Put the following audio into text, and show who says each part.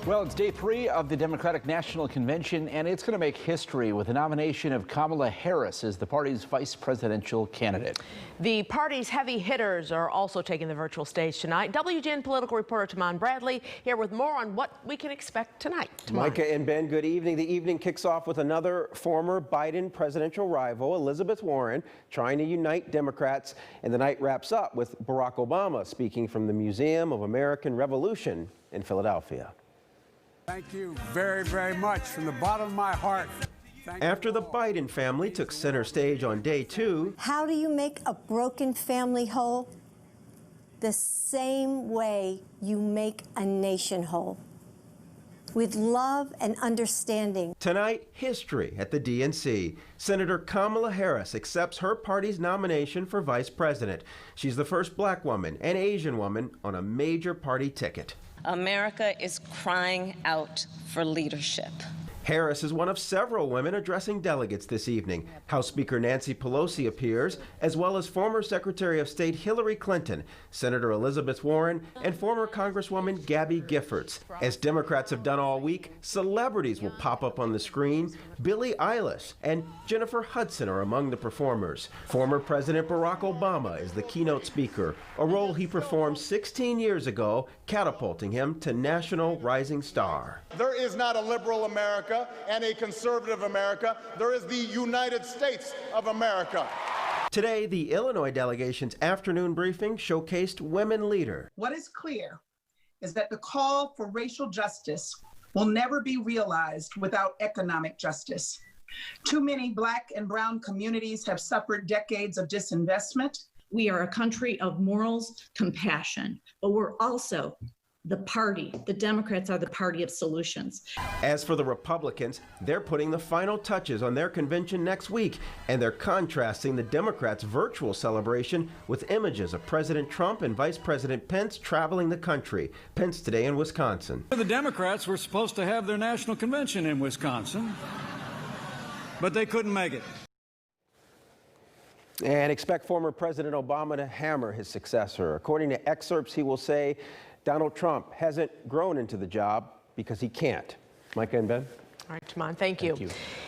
Speaker 1: Well, it's day 3 of the Democratic National Convention, and it's going to make history with the nomination of Kamala Harris as the party's vice presidential candidate.
Speaker 2: The party's heavy hitters are also taking the virtual stage tonight. WGN political reporter Taman Bradley here with more on what we can expect tonight.
Speaker 3: Micah and Ben, good evening. The evening kicks off with another former Biden presidential rival, Elizabeth Warren, trying to unite Democrats, and the night wraps up with Barack Obama speaking from the Museum of American Revolution in Philadelphia.
Speaker 4: Thank you very, very much from the bottom of my heart.
Speaker 3: After the Biden family took center stage on day 2,
Speaker 5: how do you make a broken family whole? The same way you make a nation whole. With love and understanding.
Speaker 3: Tonight, history at the DNC. Senator Kamala Harris accepts her party's nomination for vice president. She's the first black woman and Asian woman on a major party ticket.
Speaker 6: America is crying out for leadership.
Speaker 3: Harris is one of several women addressing delegates this evening. House Speaker Nancy Pelosi appears, as well as former Secretary of State Hillary Clinton, Senator Elizabeth Warren, and former Congresswoman Gabby Giffords. As Democrats have done all week, celebrities will pop up on the screen. Billie Eilish and Jennifer Hudson are among the performers. Former President Barack Obama is the keynote speaker, a role he performed 16 years ago, catapulting him to national rising star.
Speaker 7: There is not a liberal America and a conservative America. There is the United States of America.
Speaker 3: Today, the Illinois delegation's afternoon briefing showcased women leader.
Speaker 8: What is clear is that the call for racial justice will never be realized without economic justice. Too many Black and brown communities have suffered decades of disinvestment.
Speaker 9: We are a country of morals, compassion, but we're also the Democrats are the party of solutions.
Speaker 3: As for the Republicans, they're putting the final touches on their convention next week, and they're contrasting the Democrats' virtual celebration with images of President Trump and Vice President Pence traveling the country. Pence today in Wisconsin.
Speaker 10: The Democrats were supposed to have their national convention in Wisconsin, but they couldn't make it.
Speaker 3: And expect former President Obama to hammer his successor. According to excerpts, he will say Donald Trump hasn't grown into the job because he can't. Micah and Ben?
Speaker 2: All right, Taman, thank you.